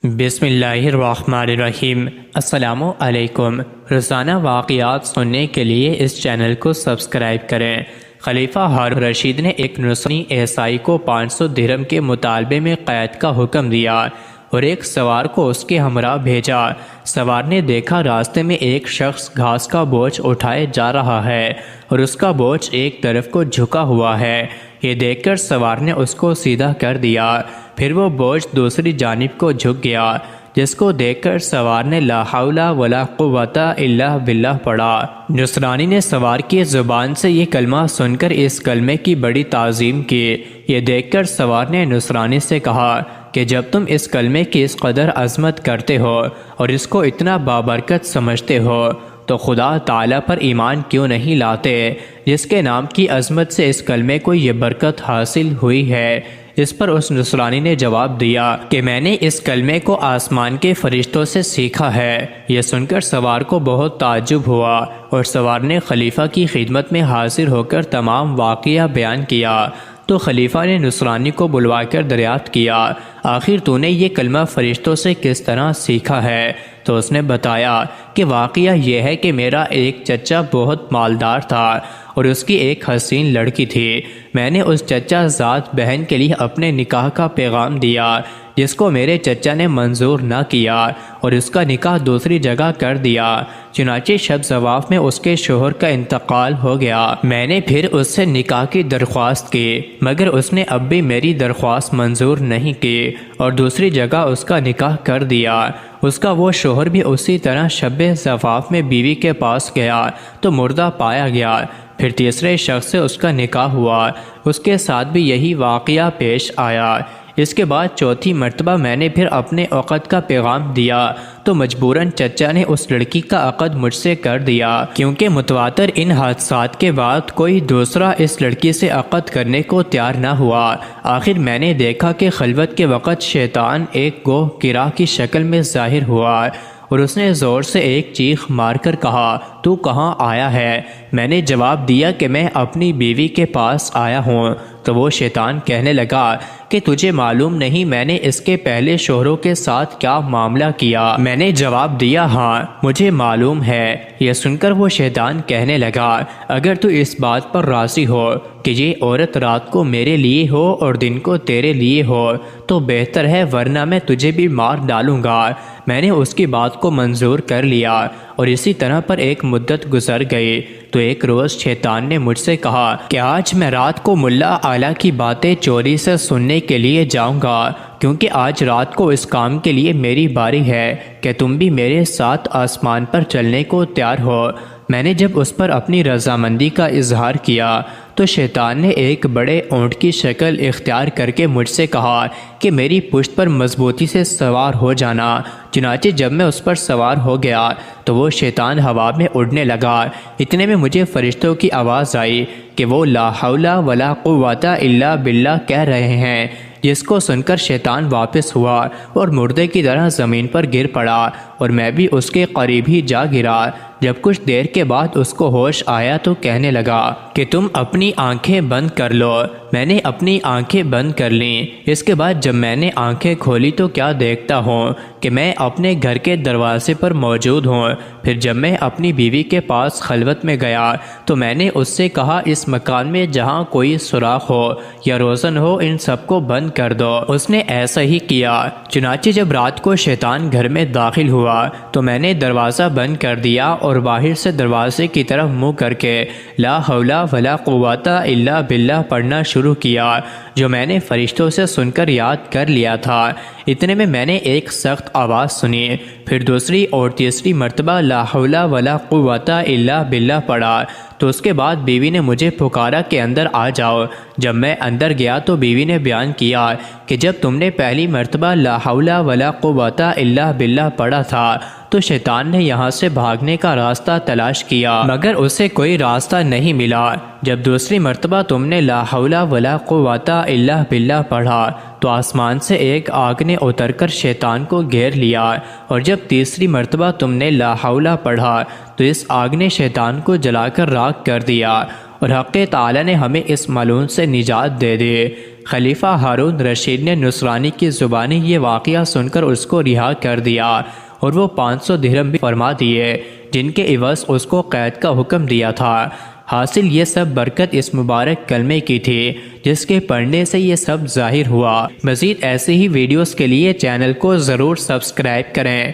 بسم اللہ الرحمن الرحیم۔ السلام علیکم۔ روزانہ واقعات سننے کے لیے اس چینل کو سبسکرائب کریں۔ خلیفہ ہارون رشید نے ایک نصرانی عیسائی کو 500 درہم کے مطالبے میں قید کا حکم دیا اور ایک سوار کو اس کے ہمراہ بھیجا۔ سوار نے دیکھا راستے میں ایک شخص گھاس کا بوجھ اٹھائے جا رہا ہے اور اس کا بوجھ ایک طرف کو جھکا ہوا ہے۔ یہ دیکھ کر سوار نے اس کو سیدھا کر دیا، پھر وہ بوجھ دوسری جانب کو جھک گیا، جس کو دیکھ کر سوار نے لا حول ولا قوت الا باللہ پڑھا۔ نصرانی نے سوار کی زبان سے یہ کلمہ سن کر اس کلمے کی بڑی تعظیم کی۔ یہ دیکھ کر سوار نے نصرانی سے کہا کہ جب تم اس کلمے کی اس قدر عظمت کرتے ہو اور اس کو اتنا بابرکت سمجھتے ہو تو خدا تعالیٰ پر ایمان کیوں نہیں لاتے، جس کے نام کی عظمت سے اس کلمے کو یہ برکت حاصل ہوئی ہے۔ اس پر اس نصرانی نے جواب دیا کہ میں نے اس کلمے کو آسمان کے فرشتوں سے سیکھا ہے۔ یہ سن کر سوار کو بہت تعجب ہوا اور سوار نے خلیفہ کی خدمت میں حاضر ہو کر تمام واقعہ بیان کیا۔ تو خلیفہ نے نصرانی کو بلوا کر دریافت کیا، آخر تو نے یہ کلمہ فرشتوں سے کس طرح سیکھا ہے؟ تو اس نے بتایا کہ واقعہ یہ ہے کہ میرا ایک چچا بہت مالدار تھا اور اس کی ایک حسین لڑکی تھی۔ میں نے اس چچا ذات بہن کے لیے اپنے نکاح کا پیغام دیا، جس کو میرے چچا نے منظور نہ کیا اور اس کا نکاح دوسری جگہ کر دیا۔ چنانچہ شب زواف میں اس کے شوہر کا انتقال ہو گیا۔ میں نے پھر اس سے نکاح کی درخواست کی، مگر اس نے اب بھی میری درخواست منظور نہیں کی اور دوسری جگہ اس کا نکاح کر دیا۔ اس کا وہ شوہر بھی اسی طرح شب زفاف میں بیوی کے پاس گیا تو مردہ پایا گیا۔ پھر تیسرے شخص سے اس کا نکاح ہوا، اس کے ساتھ بھی یہی واقعہ پیش آیا۔ اس کے بعد چوتھی مرتبہ میں نے پھر اپنے عقد کا پیغام دیا تو مجبوراً چچا نے اس لڑکی کا عقد مجھ سے کر دیا، کیونکہ متواتر ان حادثات کے بعد کوئی دوسرا اس لڑکی سے عقد کرنے کو تیار نہ ہوا۔ آخر میں نے دیکھا کہ خلوت کے وقت شیطان ایک گوہ گراہ کی شکل میں ظاہر ہوا اور اس نے زور سے ایک چیخ مار کر کہا، تو کہاں آیا ہے؟ میں نے جواب دیا کہ میں اپنی بیوی کے پاس آیا ہوں۔ تو وہ شیطان کہنے لگا کہ تجھے معلوم نہیں میں نے اس کے پہلے شوہروں کے ساتھ کیا معاملہ کیا؟ میں نے جواب دیا ہاں مجھے معلوم ہے۔ یہ سن کر وہ شیطان کہنے لگا، اگر تو اس بات پر راضی ہو کہ یہ عورت رات کو میرے لیے ہو اور دن کو تیرے لیے ہو تو بہتر ہے، ورنہ میں تجھے بھی مار ڈالوں گا۔ میں نے اس کی بات کو منظور کر لیا اور اسی طرح پر ایک مدت گزر گئی تو ایک روز شیطان نے مجھ سے کہا کہ آج میں رات کو ملا اعلیٰ کی باتیں چوری سے سننے کے لیے جاؤں گا، کیونکہ آج رات کو اس کام کے لیے میری باری ہے کہ تم بھی میرے ساتھ آسمان پر چلنے کو تیار ہو۔ میں نے جب اس پر اپنی رضامندی کا اظہار کیا تو شیطان نے ایک بڑے اونٹ کی شکل اختیار کر کے مجھ سے کہا کہ میری پشت پر مضبوطی سے سوار ہو جانا۔ چنانچہ جب میں اس پر سوار ہو گیا تو وہ شیطان ہوا میں اڑنے لگا۔ اتنے میں مجھے فرشتوں کی آواز آئی کہ وہ لا حول ولا قوت الا باللہ کہہ رہے ہیں، جس کو سن کر شیطان واپس ہوا اور مردے کی طرح زمین پر گر پڑا اور میں بھی اس کے قریب ہی جا گرا۔ جب کچھ دیر کے بعد اس کو ہوش آیا تو کہنے لگا کہ تم اپنی آنکھیں بند کر لو۔ میں نے اپنی آنکھیں بند کر لیں۔ اس کے بعد جب میں نے آنکھیں کھولی تو کیا دیکھتا ہوں کہ میں اپنے گھر کے دروازے پر موجود ہوں۔ پھر جب میں اپنی بیوی کے پاس خلوت میں گیا تو میں نے اس سے کہا، اس مکان میں جہاں کوئی سوراخ ہو یا روزن ہو ان سب کو بند کر دو۔ اس نے ایسا ہی کیا۔ چنانچہ جب رات کو شیطان گھر میں داخل ہوا تو میں نے دروازہ بند کر دیا اور باہر سے دروازے کی طرف منہ کر کے لا حول ولا قوت الا باللہ پڑھنا شروع کیا، جو میں نے فرشتوں سے سن کر یاد کر لیا تھا۔ اتنے میں نے ایک سخت آواز سنی، پھر دوسری اور تیسری مرتبہ لا حول ولا قوت الا باللہ پڑھا تو اس کے بعد بیوی نے مجھے پکارا کہ اندر آ جاؤ۔ جب میں اندر گیا تو بیوی نے بیان کیا کہ جب تم نے پہلی مرتبہ لا حول ولا قوت الا باللہ پڑھا تھا تو شیطان نے یہاں سے بھاگنے کا راستہ تلاش کیا، مگر اسے کوئی راستہ نہیں ملا۔ جب دوسری مرتبہ تم نے لا حول ولا قوت الا باللہ پڑھا تو آسمان سے ایک آگ نے اتر کر شیطان کو گھیر لیا، اور جب تیسری مرتبہ تم نے لا حول پڑھا تو اس آگ نے شیطان کو جلا کر راکھ کر دیا، اور حق تعالی نے ہمیں اس ملعون سے نجات دے دی۔ خلیفہ ہارون رشید نے نصرانی کی زبانی یہ واقعہ سن کر اس کو رہا کر دیا اور وہ 500 درہم بھی فرما دیے جن کے عوض اس کو قید کا حکم دیا تھا۔ حاصل یہ سب برکت اس مبارک کلمے کی تھی جس کے پڑھنے سے یہ سب ظاہر ہوا۔ مزید ایسے ہی ویڈیوز کے لیے چینل کو ضرور سبسکرائب کریں۔